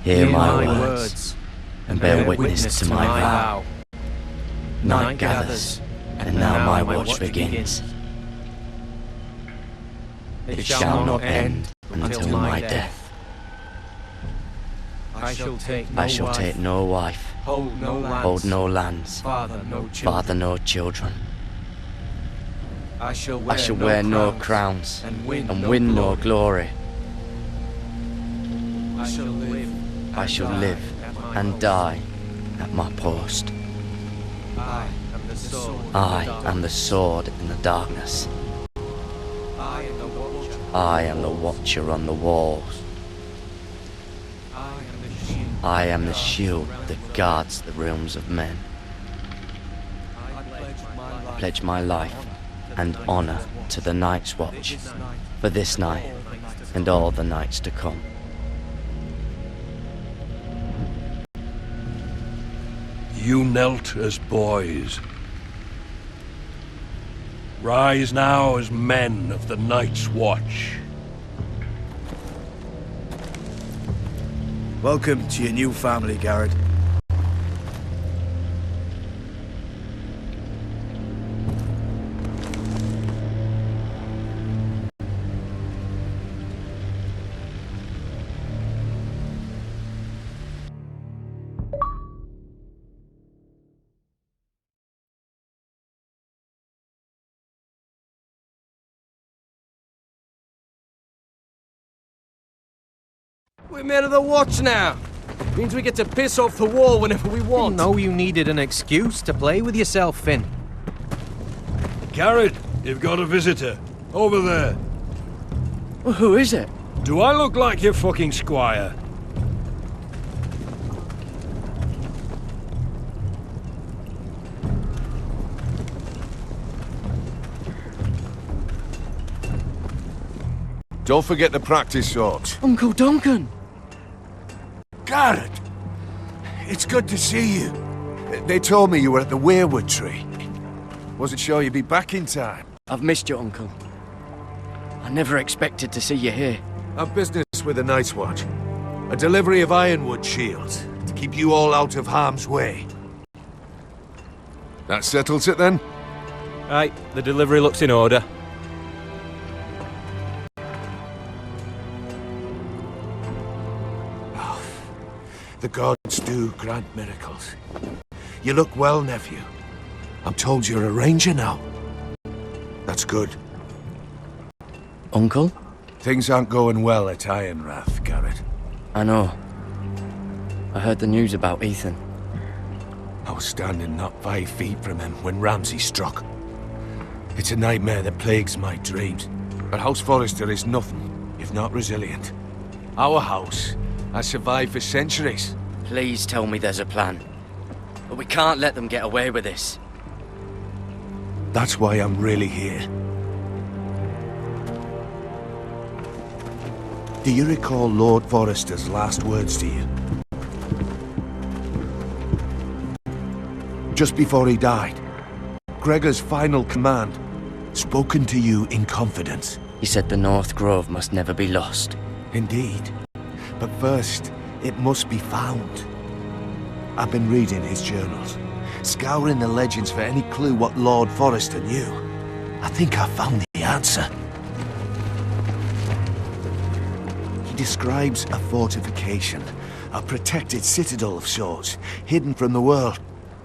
Hear my words, and bear witness to my vow. Night gathers, and now my watch begins. It shall not end until my death. I shall take no wife, hold no lands, father no children. I shall wear no crowns, and win no glory. I shall live and die at my post. I am the sword in the darkness. I am the watcher on the walls. I am the shield that guards the realms of men. I pledge my life and honor to the Night's Watch for this night and all the nights to come. You knelt as boys. Rise now as men of the Night's Watch. Welcome to your new family, Gared. We're men of the Watch now. Means we get to piss off the wall whenever we want. No, you needed an excuse to play with yourself, Finn. Gared, you've got a visitor. Over there. Well, who is it? Do I look like your fucking squire? Don't forget the practice swords. Uncle Duncan! Gared! It's good to see you. They told me you were at the weirwood tree. Wasn't sure you'd be back in time. I've missed you, Uncle. I never expected to see you here. I've business with the Night's Watch. A delivery of ironwood shields to keep you all out of harm's way. That settles it then? Right, the delivery looks in order. The gods do grant miracles. You look well, nephew. I'm told you're a ranger now. That's good. Uncle? Things aren't going well at Ironrath, Gared. I know. I heard the news about Ethan. I was standing not 5 feet from him when Ramsay struck. It's a nightmare that plagues my dreams. But House Forrester is nothing if not resilient. Our house has survived for centuries. Please tell me there's a plan. But we can't let them get away with this. That's why I'm really here. Do you recall Lord Forrester's last words to you? Just before he died, Gregor's final command, spoken to you in confidence. He said the North Grove must never be lost. Indeed. But first, it must be found. I've been reading his journals, scouring the legends for any clue what Lord Forrester knew. I think I found the answer. He describes a fortification, a protected citadel of sorts, hidden from the world,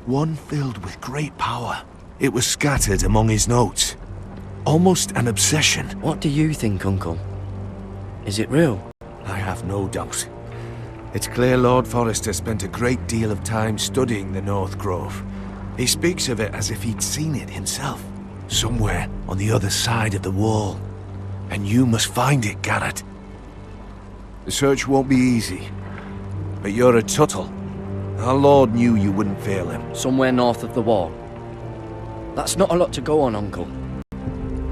one filled with great power. It was scattered among his notes. Almost an obsession. What do you think, Uncle? Is it real? I have no doubt. It's clear Lord Forrester spent a great deal of time studying the North Grove. He speaks of it as if he'd seen it himself, somewhere on the other side of the wall. And you must find it, Gared. The search won't be easy, but you're a Tuttle. Our Lord knew you wouldn't fail him. Somewhere north of the wall. That's not a lot to go on, Uncle.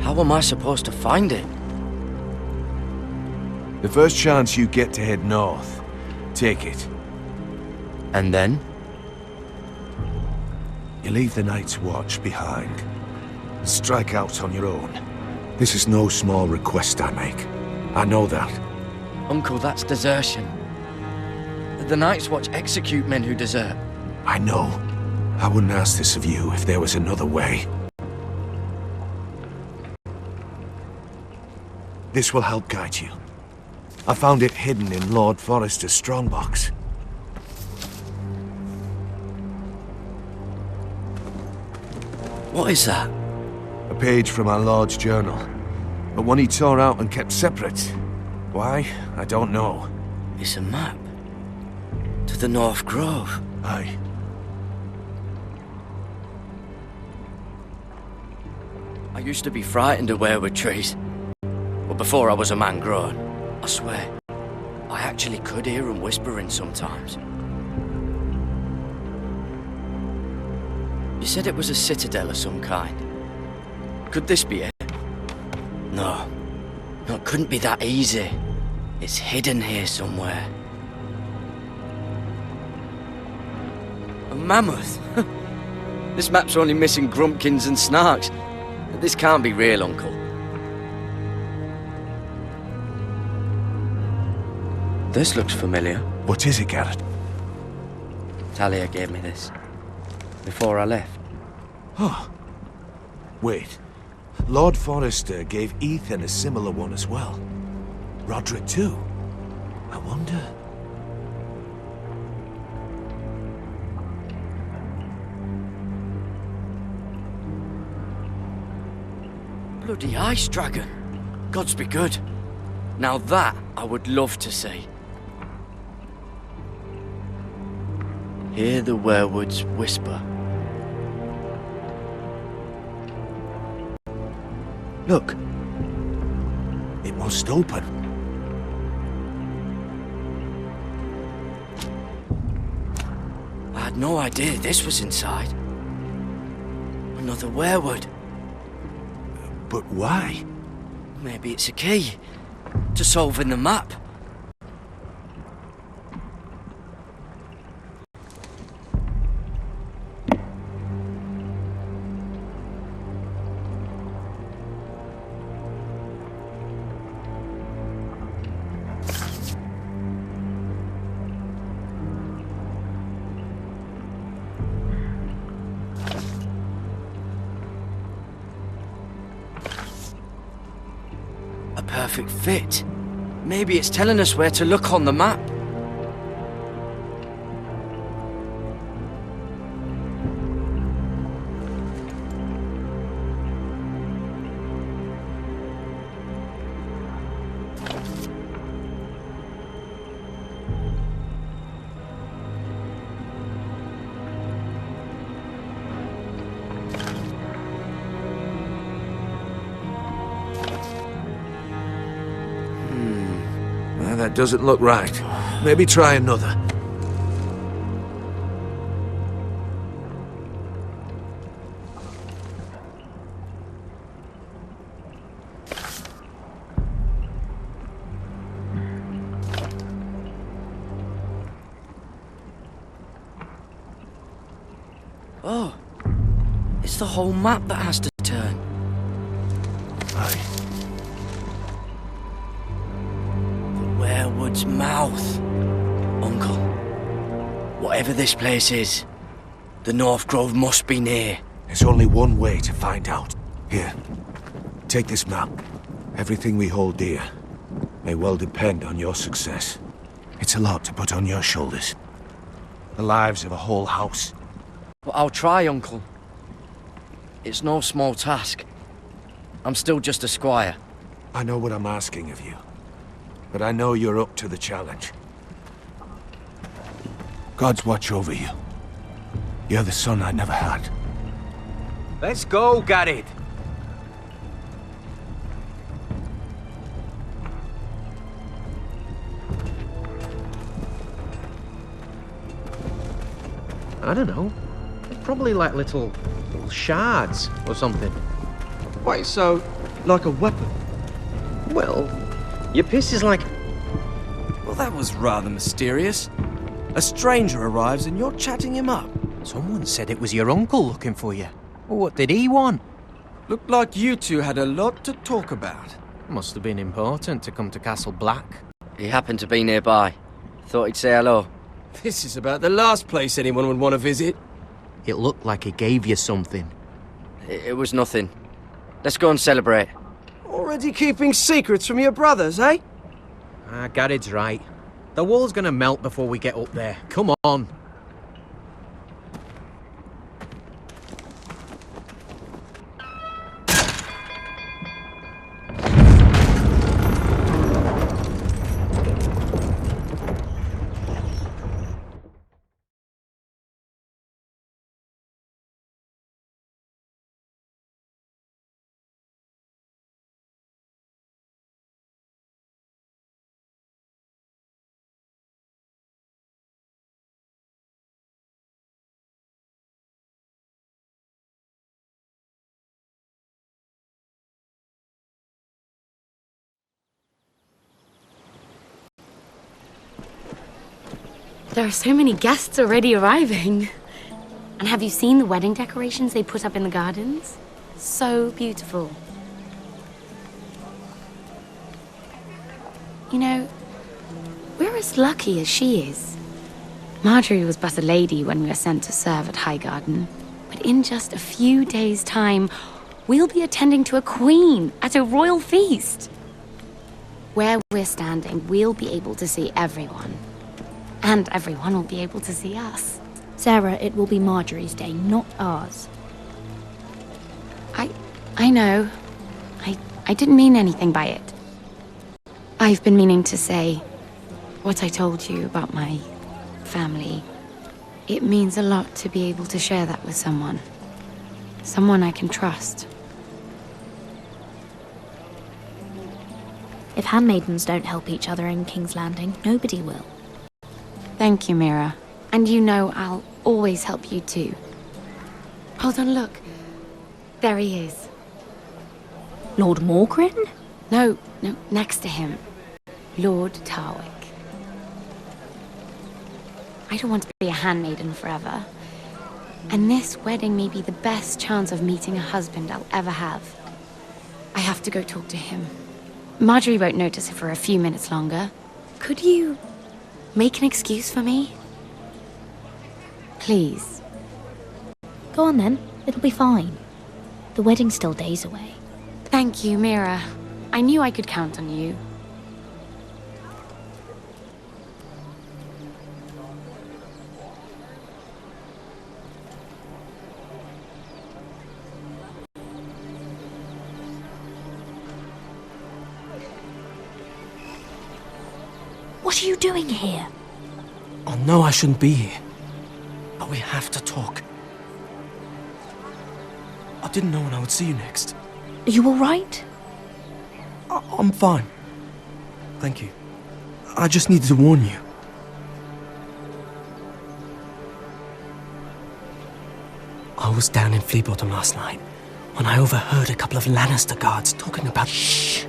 How am I supposed to find it? The first chance you get to head north, take it. And then? You leave the Night's Watch behind. And strike out on your own. This is no small request I make. I know that. Uncle, that's desertion. The Night's Watch execute men who desert. I know. I wouldn't ask this of you if there was another way. This will help guide you. I found it hidden in Lord Forrester's strongbox. What is that? A page from our Lord's journal. But one he tore out and kept separate. Why? I don't know. It's a map. To the North Grove. Aye. I used to be frightened of weirwood trees. But before I was a man grown, I swear, I actually could hear them whispering sometimes. You said it was a citadel of some kind. Could this be it? No. No, it couldn't be that easy. It's hidden here somewhere. A mammoth? This map's only missing grumpkins and snarks. This can't be real, Uncle. This looks familiar. What is it, Gared? Talia gave me this. Before I left. Oh. Wait. Lord Forrester gave Ethan a similar one as well. Roderick too. I wonder... Bloody ice dragon. Gods be good. Now that I would love to see. Hear the werewoods whisper. Look. It must open. I had no idea this was inside. Another werewood. But why? Maybe it's a key to solving the map. A perfect fit. Maybe it's telling us where to look on the map. That doesn't look right. Maybe try another. Oh, it's the whole map that has to turn. Aye. Werewood's mouth. Uncle, whatever this place is, the North Grove must be near. There's only one way to find out. Here, take this map. Everything we hold dear may well depend on your success. It's a lot to put on your shoulders. The lives of a whole house. But I'll try, Uncle. It's no small task. I'm still just a squire. I know what I'm asking of you, but I know you're up to the challenge. God's watch over you. You're the son I never had. Let's go, Gared. I don't know. Probably like little shards or something. Wait, so, like a weapon? Well, your piss is like... Well, that was rather mysterious. A stranger arrives and you're chatting him up. Someone said it was your uncle looking for you. What did he want? Looked like you two had a lot to talk about. Must have been important to come to Castle Black. He happened to be nearby. Thought he'd say hello. This is about the last place anyone would want to visit. It looked like he gave you something. It was nothing. Let's go and celebrate. Already keeping secrets from your brothers, eh? Gared's right. The wall's gonna melt before we get up there. Come on. There are so many guests already arriving. And have you seen the wedding decorations they put up in the gardens? So beautiful. You know, we're as lucky as she is. Marjorie was but a lady when we were sent to serve at Highgarden. But in just a few days' time, we'll be attending to a queen at a royal feast. Where we're standing, we'll be able to see everyone. And everyone will be able to see us. Sarah, it will be Marjorie's day, not ours. I know. I didn't mean anything by it. I've been meaning to say what I told you about my family. It means a lot to be able to share that with someone. Someone I can trust. If handmaidens don't help each other in King's Landing, nobody will. Thank you, Mira. And you know I'll always help you too. Hold on, look. There he is. Lord Morgrin? No, next to him. Lord Tarwick. I don't want to be a handmaiden forever. And this wedding may be the best chance of meeting a husband I'll ever have. I have to go talk to him. Marjorie won't notice it for a few minutes longer. Could you make an excuse for me? Please. Go on then, it'll be fine. The wedding's still days away. Thank you, Mira. I knew I could count on you. What are you doing here? I know I shouldn't be here, but we have to talk. I didn't know when I would see you next. Are you alright? I'm fine. Thank you. I just needed to warn you. I was down in Fleabottom last night when I overheard a couple of Lannister guards talking about... Shh!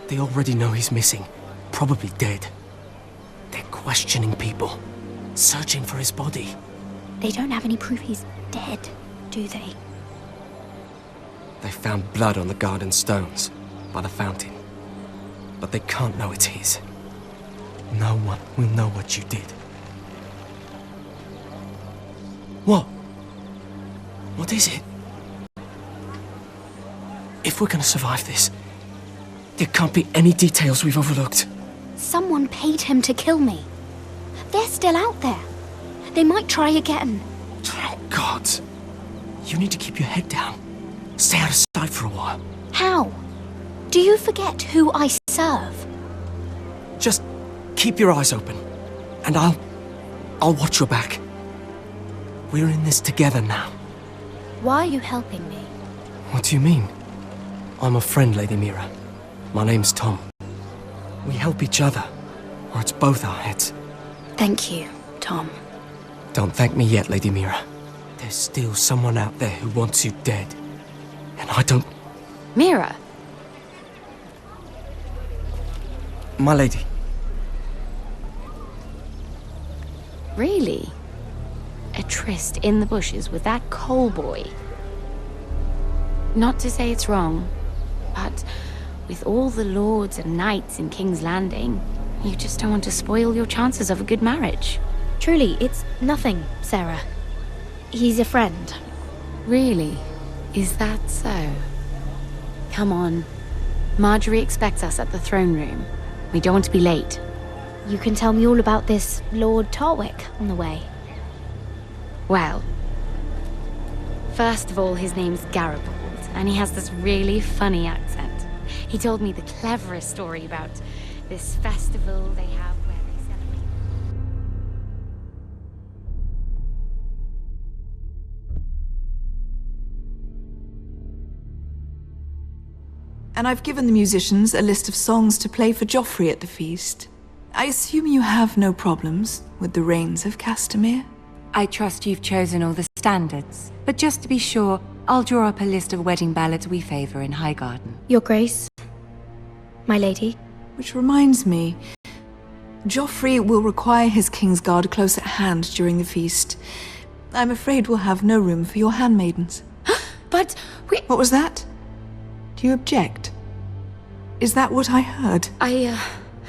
They already know he's missing, probably dead. They're questioning people, searching for his body. They don't have any proof he's dead, do they? They found blood on the garden stones by the fountain, but they can't know it's his. No one will know what you did. What? What is it? If we're gonna survive this, there can't be any details we've overlooked. Someone paid him to kill me. They're still out there. They might try again. God, you need to keep your head down. Stay out of sight for a while. How? Do you forget who I serve? Just keep your eyes open, and I'll watch your back. We're in this together now. Why are you helping me? What do you mean? I'm a friend, Lady Mira. My name's Tom. We help each other, or it's both our heads. Thank you, Tom. Don't thank me yet, Lady Mira. There's still someone out there who wants you dead. And I don't... Mira! My lady. Really? A tryst in the bushes with that coal boy? Not to say it's wrong, but With all the lords and knights in King's Landing, you just don't want to spoil your chances of a good marriage. Truly, it's nothing, Sarah. He's a friend. Really? Is that so? Come on. Marjorie expects us at the throne room. We don't want to be late. You can tell me all about this Lord Tarwick on the way. Well, first of all, his name's Gared, and he has this really funny accent. He told me the cleverest story about this festival they have where they celebrate. And I've given the musicians a list of songs to play for Joffrey at the feast. I assume you have no problems with the Rains of Castamere? I trust you've chosen all the standards. But just to be sure, I'll draw up a list of wedding ballads we favor in Highgarden. Your Grace, my lady. Which reminds me, Joffrey will require his Kingsguard close at hand during the feast. I'm afraid we'll have no room for your handmaidens. But we... What was that? Do you object? Is that what I heard?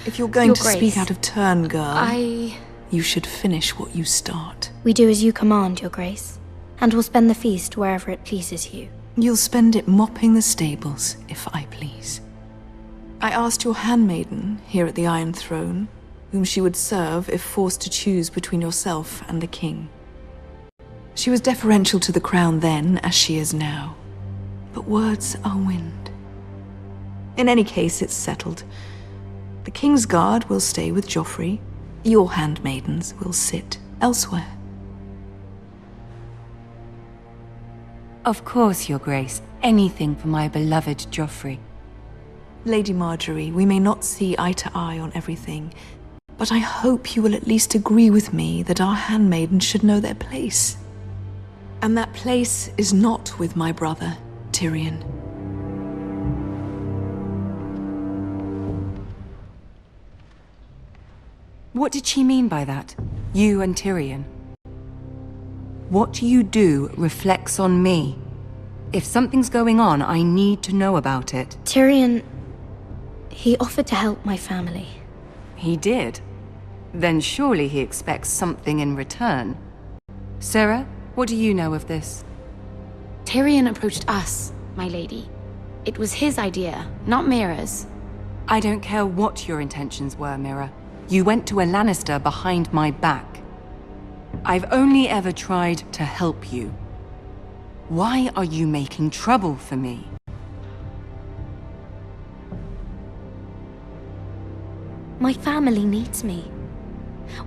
If you're going Your to Grace, speak out of turn, girl, I... you should finish what you start. We do as you command, Your Grace, and we'll spend the feast wherever it pleases you. You'll spend it mopping the stables, if I please. I asked your handmaiden here at the Iron Throne whom she would serve if forced to choose between yourself and the king. She was deferential to the crown then, as she is now. But words are wind. In any case, it's settled. The Kingsguard will stay with Joffrey. Your handmaidens will sit elsewhere. Of course, Your Grace. Anything for my beloved Joffrey. Lady Marjorie, we may not see eye to eye on everything, but I hope you will at least agree with me that our handmaidens should know their place. And that place is not with my brother, Tyrion. What did she mean by that? You and Tyrion? What you do reflects on me. If something's going on, I need to know about it. Tyrion, he offered to help my family. He did? Then surely he expects something in return. Sarah, what do you know of this? Tyrion approached us, my lady. It was his idea, not Mira's. I don't care what your intentions were, Mira. You went to a Lannister behind my back. I've only ever tried to help you. Why are you making trouble for me? My family needs me.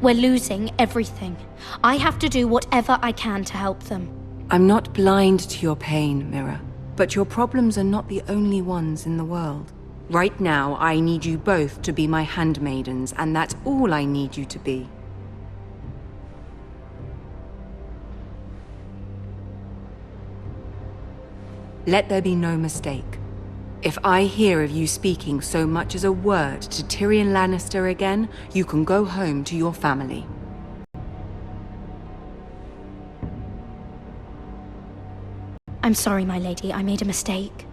We're losing everything. I have to do whatever I can to help them. I'm not blind to your pain, Mira. But your problems are not the only ones in the world. Right now, I need you both to be my handmaidens, and that's all I need you to be. Let there be no mistake. If I hear of you speaking so much as a word to Tyrion Lannister again, you can go home to your family. I'm sorry, my lady. I made a mistake.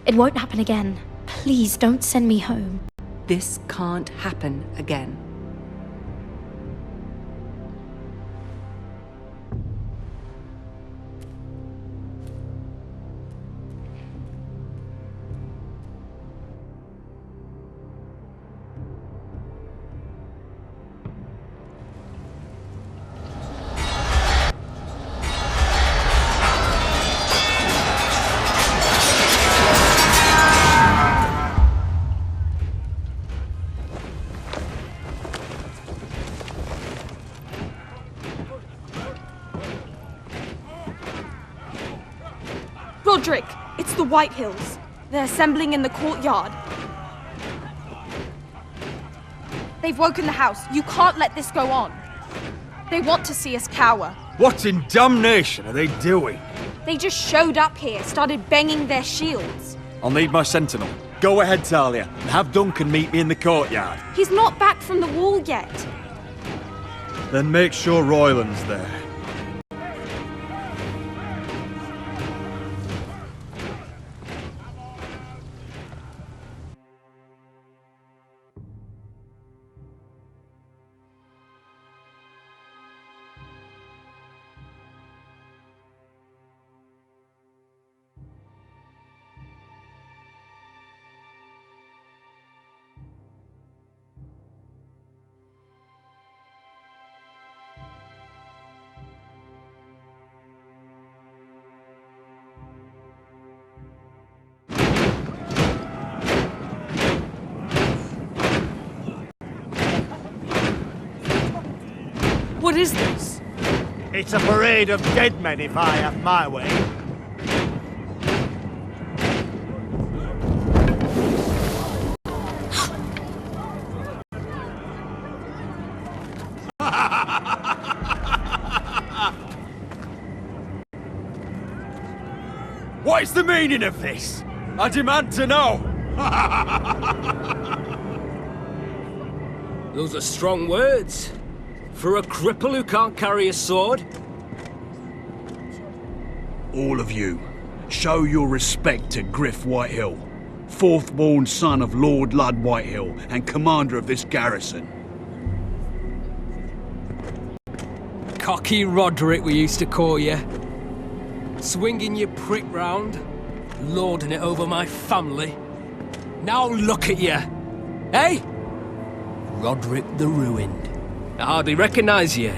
It won't happen again. Please don't send me home. This can't happen again. Roderick, it's the White Hills. They're assembling in the courtyard. They've woken the house. You can't let this go on. They want to see us cower. What in damnation are they doing? They just showed up here, started banging their shields. I'll need my sentinel. Go ahead, Talia, and have Duncan meet me in the courtyard. He's not back from the wall yet. Then make sure Royland's there. What is this? It's a parade of dead men if I have my way. What is the meaning of this? I demand to know! Those are strong words. For a cripple who can't carry a sword? All of you, show your respect to Griff Whitehill, fourth-born son of Lord Lud Whitehill and commander of this garrison. Cocky Roderick, we used to call you. Swinging your prick round, lording it over my family. Now look at you, eh? Roderick the Ruined. I hardly recognise you.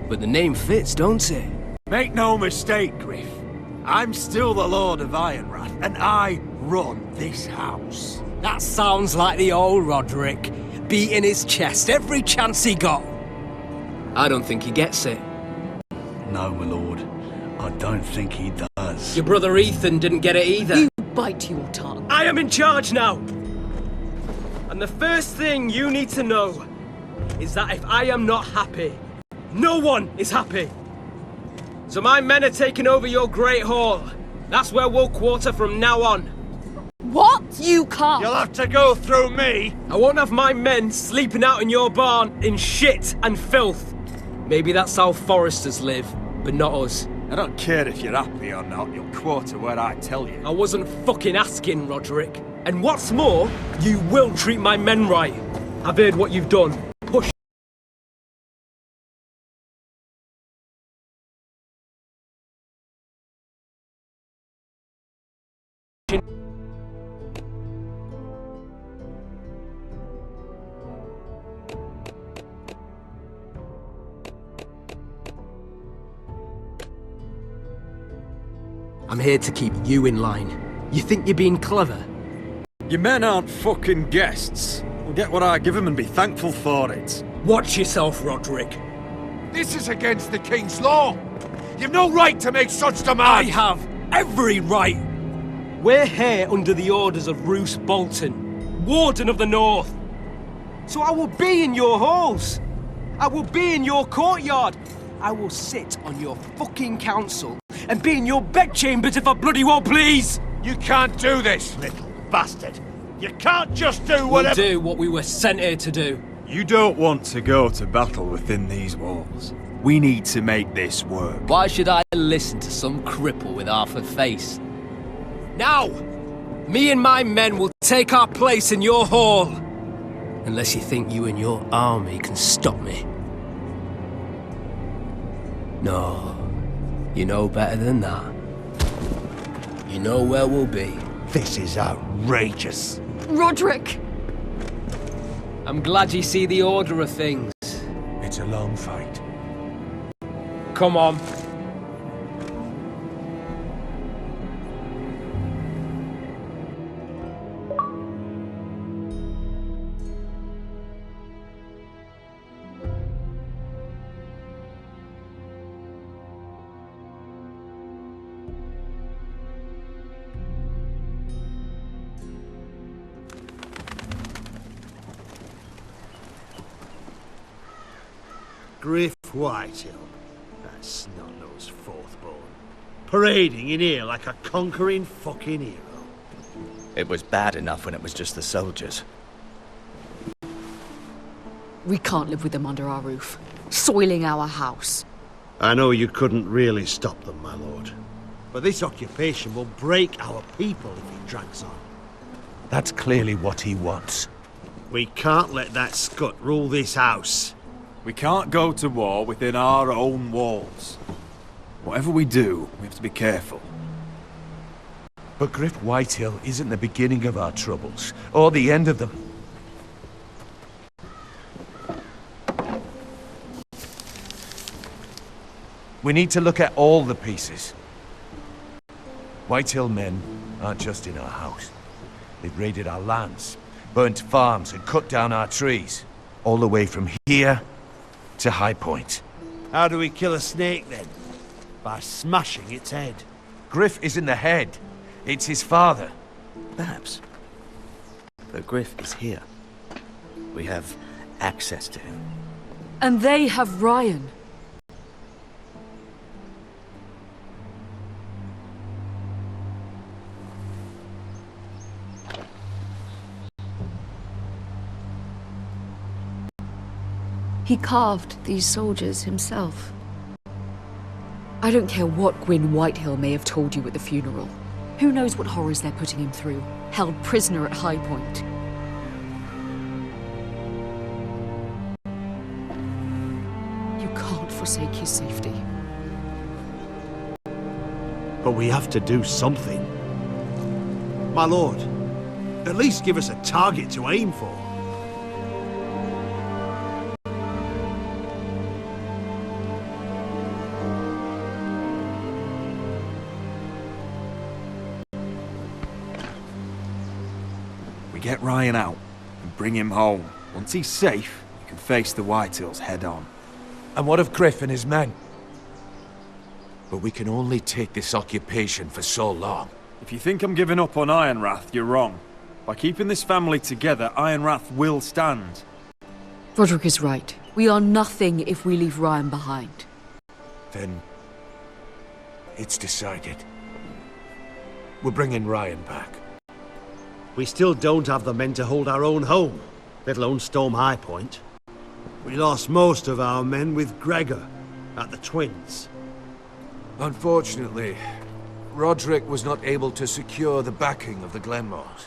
But the name fits, don't it? Make no mistake, Griff. I'm still the Lord of Ironrath, and I run this house. That sounds like the old Roderick, beating his chest every chance he got. I don't think he gets it. No, my lord. I don't think he does. Your brother Ethan didn't get it either. You bite your tongue. I am in charge now! And the first thing you need to know is that if I am not happy, no one is happy. So my men are taking over your Great Hall. That's where we'll quarter from now on. What? You can't. You'll have to go through me. I won't have my men sleeping out in your barn in shit and filth. Maybe that's how foresters live, but not us. I don't care if you're happy or not, you'll quarter where I tell you. I wasn't fucking asking, Roderick. And what's more, you will treat my men right. I've heard what you've done. Push. I'm here to keep you in line. You think you're being clever? Your men aren't fucking guests. We'll get what I give them and be thankful for it. Watch yourself, Roderick. This is against the King's law. You've no right to make such demands. I have every right. We're here under the orders of Roose Bolton, Warden of the North. So I will be in your halls. I will be in your courtyard. I will sit on your fucking council and be in your bedchambers if I bloody well please. You can't do this, Little bastard. You can't just do whatever— We'll do what we were sent here to do. You don't want to go to battle within these walls. We need to make this work. Why should I listen to some cripple with half a face? Now, me and my men will take our place in your hall. Unless you think you and your army can stop me. No, you know better than that. You know where we'll be. This is outrageous. Roderick! I'm glad you see the order of things. It's a long fight. Come on. Griff Whitehill, that snot-nosed fourth-born, parading in here like a conquering fucking hero. It was bad enough when it was just the soldiers. We can't live with them under our roof, soiling our house. I know you couldn't really stop them, my lord. But this occupation will break our people if it drags on. That's clearly what he wants. We can't let that scut rule this house. We can't go to war within our own walls. Whatever we do, we have to be careful. But Griff Whitehill isn't the beginning of our troubles, or the end of them. We need to look at all the pieces. Whitehill men aren't just in our house. They've raided our lands, burnt farms and cut down our trees. All the way from here to High Point. How do we kill a snake, then? By smashing its head. Griff isn't the head. It's his father. Perhaps. But Griff is here. We have access to him. And they have Ryan. He carved these soldiers himself. I don't care what Gwyn Whitehill may have told you at the funeral. Who knows what horrors they're putting him through, held prisoner at High Point. You can't forsake his safety. But we have to do something. My lord, at least give us a target to aim for. Get Ryan out and bring him home. Once he's safe, you can face the Whitehills head on. And what of Griff and his men? But we can only take this occupation for so long. If you think I'm giving up on Ironrath, you're wrong. By keeping this family together, Ironrath will stand. Roderick is right. We are nothing if we leave Ryan behind. Then it's decided. We're bringing Ryan back. We still don't have the men to hold our own home, let alone storm High Point. We lost most of our men with Gregor at the Twins. Unfortunately, Roderick was not able to secure the backing of the Glenmores.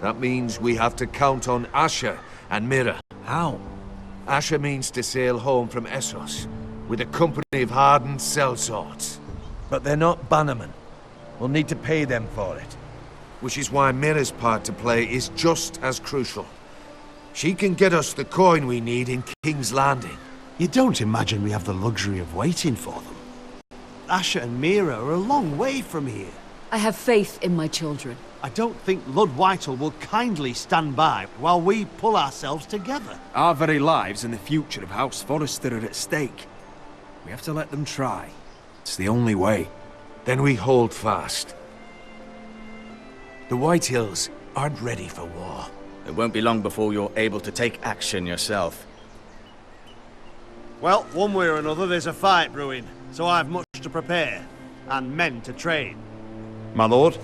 That means we have to count on Asher and Mira. How? Asher means to sail home from Essos with a company of hardened sellswords. But they're not bannermen. We'll need to pay them for it. Which is why Mira's part to play is just as crucial. She can get us the coin we need in King's Landing. You don't imagine we have the luxury of waiting for them? Asher and Mira are a long way from here. I have faith in my children. I don't think Lord Whitehill will kindly stand by while we pull ourselves together. Our very lives and the future of House Forrester are at stake. We have to let them try. It's the only way. Then we hold fast. The Whitehills aren't ready for war. It won't be long before you're able to take action yourself. Well, one way or another there's a fight brewing, so I've much to prepare, and men to train. My lord?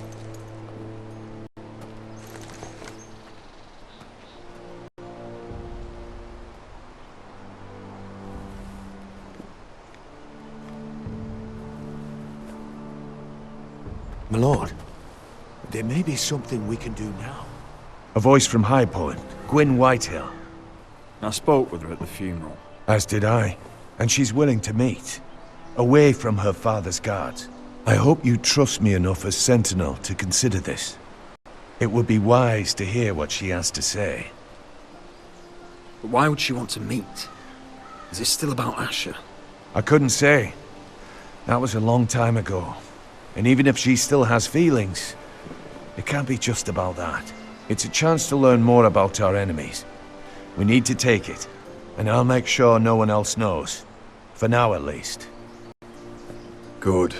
My lord, there may be something we can do now. A voice from High Point, Gwyn Whitehill. I spoke with her at the funeral. As did I, and she's willing to meet. Away from her father's guards. I hope you trust me enough as Sentinel to consider this. It would be wise to hear what she has to say. But why would she want to meet? Is this still about Asher? I couldn't say. That was a long time ago. And even if she still has feelings, it can't be just about that. It's a chance to learn more about our enemies. We need to take it, and I'll make sure no one else knows. For now, at least. Good.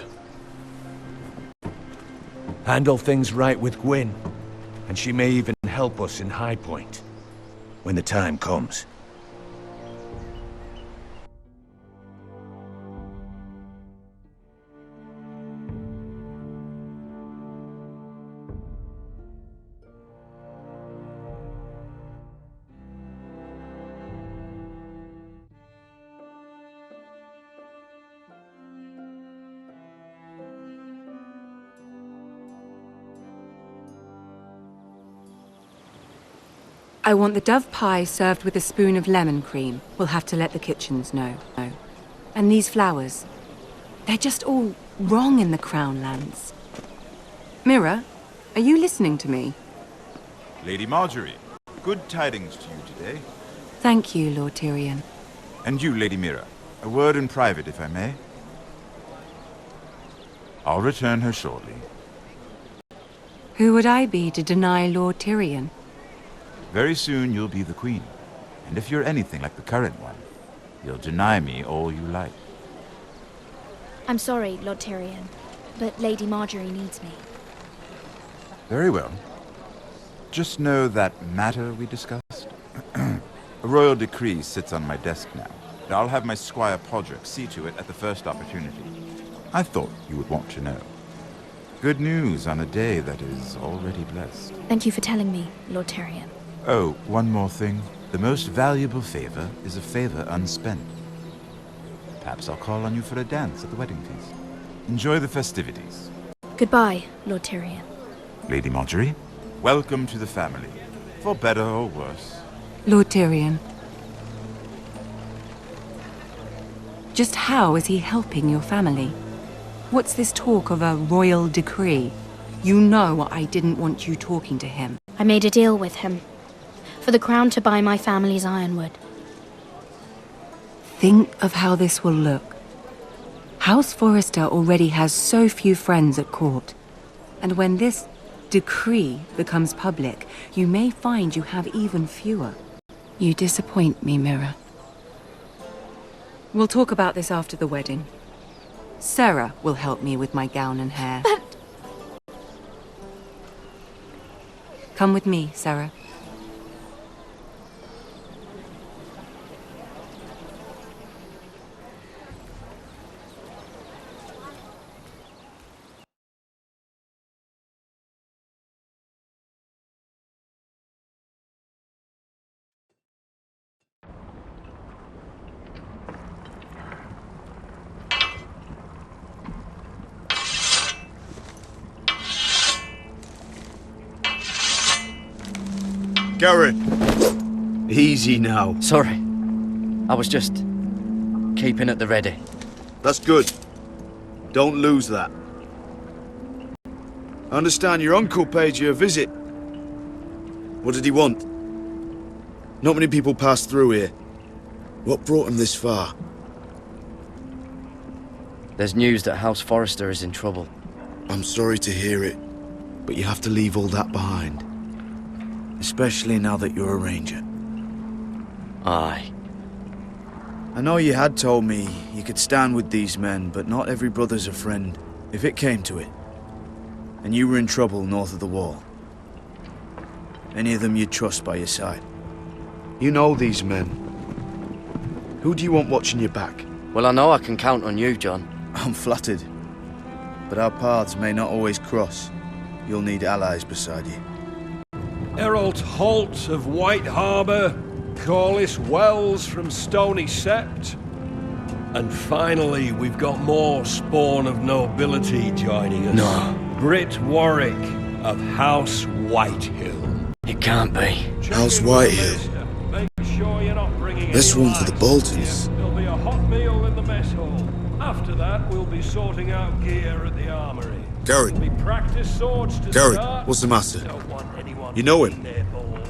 Handle things right with Gwyn, and she may even help us in High Point, when the time comes. I want the dove pie served with a spoon of lemon cream. We'll have to let the kitchens know. And these flowers. They're just all wrong in the Crown lands. Mira, are you listening to me? Lady Marjorie, good tidings to you today. Thank you, Lord Tyrion. And you, Lady Mira, a word in private, if I may. I'll return her shortly. Who would I be to deny Lord Tyrion? Very soon you'll be the queen. And if you're anything like the current one, You'll deny me all you like. I'm sorry, Lord Tyrion, but Lady Marjorie needs me. Very well. Just know that matter we discussed? A royal decree sits on my desk now. I'll have my squire Podrick see to it at the first opportunity. I thought you would want to know. Good news on a day that is already blessed. Thank you for telling me, Lord Tyrion. Oh, one more thing. The most valuable favor is a favor unspent. Perhaps I'll call on you for a dance at the wedding feast. Enjoy the festivities. Goodbye, Lord Tyrion. Lady Marjorie, welcome to the family, for better or worse. Lord Tyrion. Just how is he helping your family? What's this talk of a royal decree? You know I didn't want you talking to him. I made a deal with him. For the crown to buy my family's ironwood. Think of how this will look. House Forrester already has so few friends at court. And when this decree becomes public, you may find you have even fewer. You disappoint me, Mira. We'll talk about this after the wedding. Sarah will help me with my gown and hair. But... Come with me, Sarah. Gared! Easy now. Sorry. I was just keeping at the ready. That's good. Don't lose that. I understand your uncle paid you a visit. What did he want? Not many people pass through here. What brought him this far? There's news that House Forrester is in trouble. I'm sorry to hear it, but you have to leave all that behind. Especially now that you're a ranger. Aye. I know you had told me you could stand with these men, but not every brother's a friend, if it came to it. And you were in trouble north of the wall. Any of them you'd trust by your side. You know these men. Who do you want watching your back? Well, I know I can count on you, John. I'm flattered. But our paths may not always cross. You'll need allies beside you. Errol Holt of White Harbour, Corliss Wells from Stony Sept. And finally, we've got more spawn of nobility joining us. No. Britt Warwick of House Whitehill. It can't be. House Whitehill? Make sure you're not bringing This any one for the lights. Boltons. There'll be a hot meal in the mess hall. After that, we'll be sorting out gear at the armory. Gared. There'll be practice swords to Gared, start. what's the matter? Don't want anyone You know him? their balls.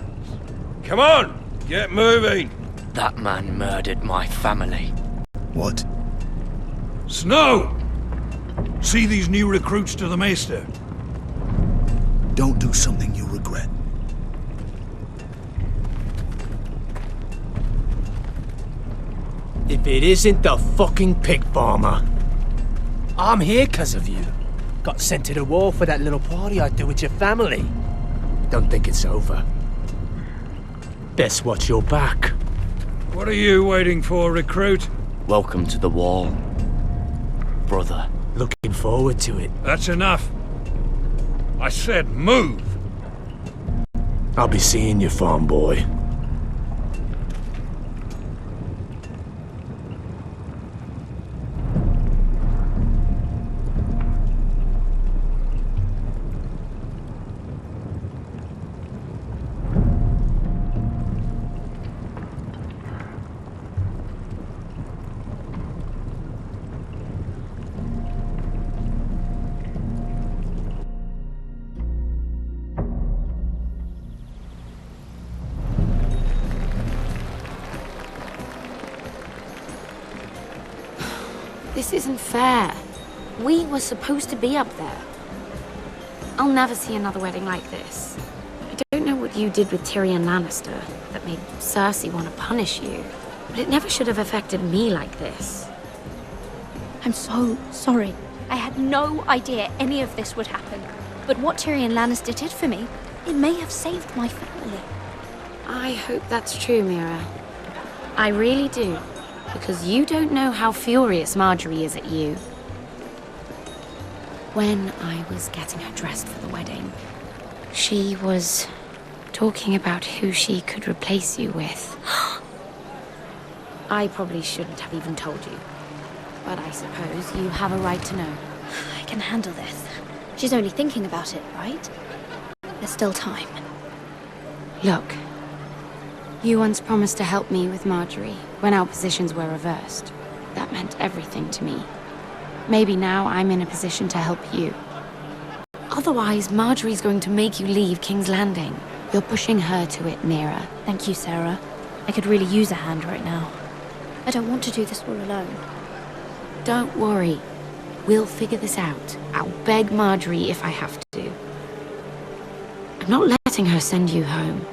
Come on, get moving. That man murdered my family. What? Snow! See these new recruits to the Maester. Don't do something you'll regret. If it isn't the fucking pig farmer. I'm here 'cause of you. Got sent to the war for that little party I do with your family. Don't think it's over. Best watch your back. What are you waiting for, recruit? Welcome to the wall, brother. Looking forward to it. That's enough. I said move. I'll be seeing you, farm boy. This isn't fair. We were supposed to be up there. I'll never see another wedding like this. I don't know what you did with Tyrion Lannister that made Cersei want to punish you. But it never should have affected me like this. I'm so sorry. I had no idea any of this would happen. But what Tyrion Lannister did for me, it may have saved my family. I hope that's true, Mira. I really do. Because you don't know how furious Marjorie is at you. When I was getting her dressed for the wedding, she was talking about who she could replace you with. I probably shouldn't have even told you. But I suppose you have a right to know. I can handle this. She's only thinking about it, right? There's still time. Look, you once promised to help me with Marjorie when our positions were reversed. That meant everything to me. Maybe now I'm in a position to help you. Otherwise, Marjorie's going to make you leave King's Landing. You're pushing her to it, Mira. Thank you, Sarah. I could really use a hand right now. I don't want to do this all alone. Don't worry. We'll figure this out. I'll beg Marjorie if I have to. I'm not letting her send you home.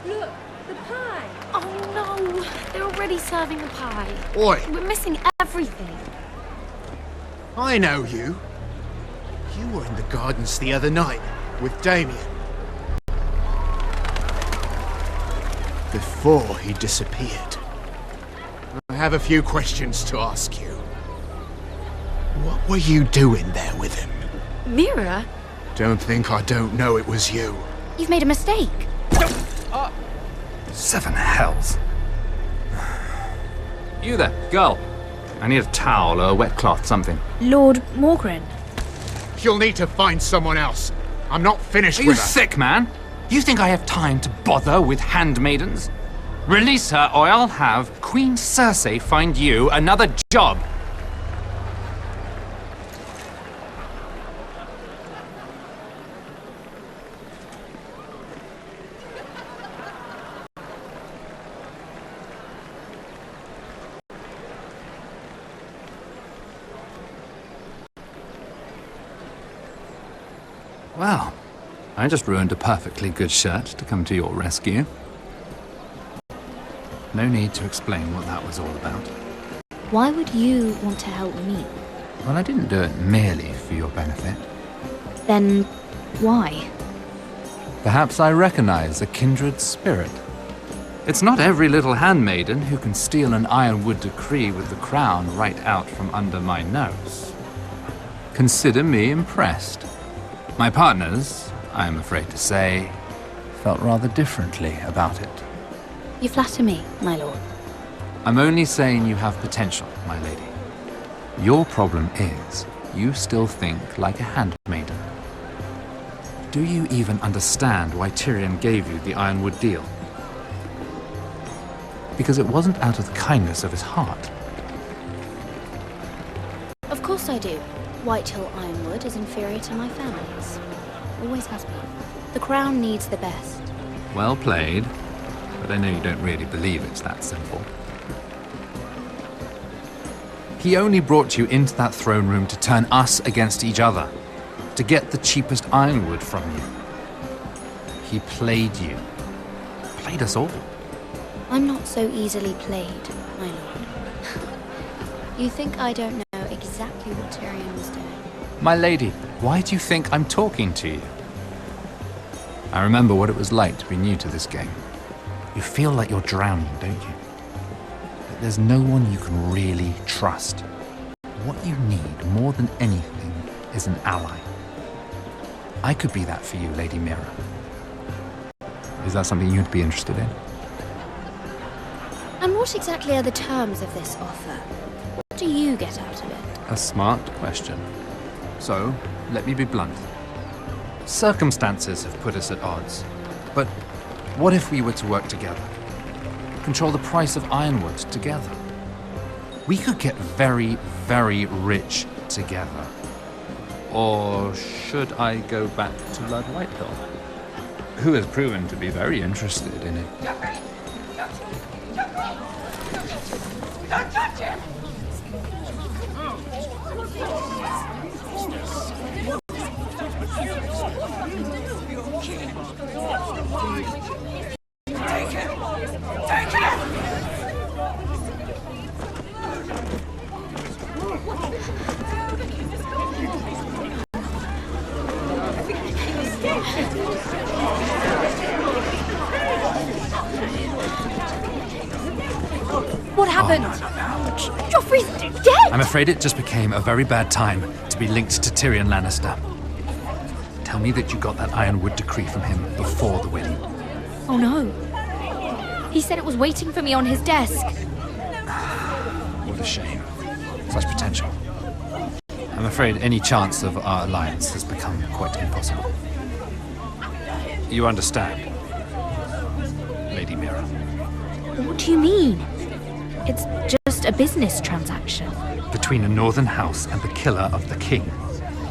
Look, the pie! Oh no! They're already serving the pie. Oi! We're missing everything. I know you. You were in the gardens the other night with Damien. Before he disappeared. I have a few questions to ask you. What were you doing there with him? Mira? Don't think I don't know it was you. You've made a mistake. Seven hells. You there, girl. I need a towel or a wet cloth, something. Lord Morgren. You'll need to find someone else. I'm not finished Are with you her. sick, man? You think I have time to bother with handmaidens? Release her, or I'll have Queen Cersei find you another job. Well, I just ruined a perfectly good shirt to come to your rescue. No need to explain what that was all about. Why would you want to help me? Well, I didn't do it merely for your benefit. Then why? Perhaps I recognize a kindred spirit. It's not every little handmaiden who can steal an ironwood decree with the crown right out from under my nose. Consider me impressed. My partners, I am afraid to say, felt rather differently about it. You flatter me, my lord. I'm only saying you have potential, my lady. Your problem is, you still think like a handmaiden. Do you even understand why Tyrion gave you the Ironwood deal? Because it wasn't out of the kindness of his heart. Of course I do. Whitehill Ironwood is inferior to my family's. Always has been. The crown needs the best. Well played, but I know you don't really believe it's that simple. He only brought you into that throne room to turn us against each other, to get the cheapest ironwood from you. He played you. Played us all. I'm not so easily played, my lord. You think I don't know exactly what Tyrion was doing? My lady, why do you think I'm talking to you? I remember what it was like to be new to this game. You feel like you're drowning, don't you? That there's no one you can really trust. What you need more than anything is an ally. I could be that for you, Lady Mira. Is that something you'd be interested in? And what exactly are the terms of this offer? What do you get out of it? A smart question. So, let me be blunt. Circumstances have put us at odds. But what if we were to work together? Control the price of ironwood together? We could get very, very rich together. Or should I go back to Lord Whitehill, who has proven to be very interested in it? Don't touch him! What happened? Joffrey's dead! I'm afraid it just became a very bad time to be linked to Tyrion Lannister. Tell me that you got that Ironwood decree from him before the wedding. Oh no. He said it was waiting for me on his desk. What a shame. Such potential. I'm afraid any chance of our alliance has become quite impossible. You understand, Lady Mira? What do you mean? It's just a business transaction. Between a northern house and the killer of the king,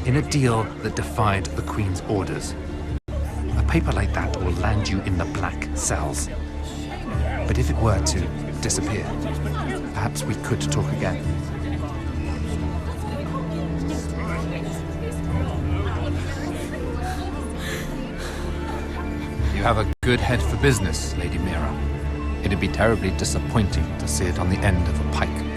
in a deal that defied the Queen's orders. A paper like that will land you in the black cells. But if it were to disappear, perhaps we could talk again. You have a good head for business, Lady Mira. It'd be terribly disappointing to see it on the end of a pike.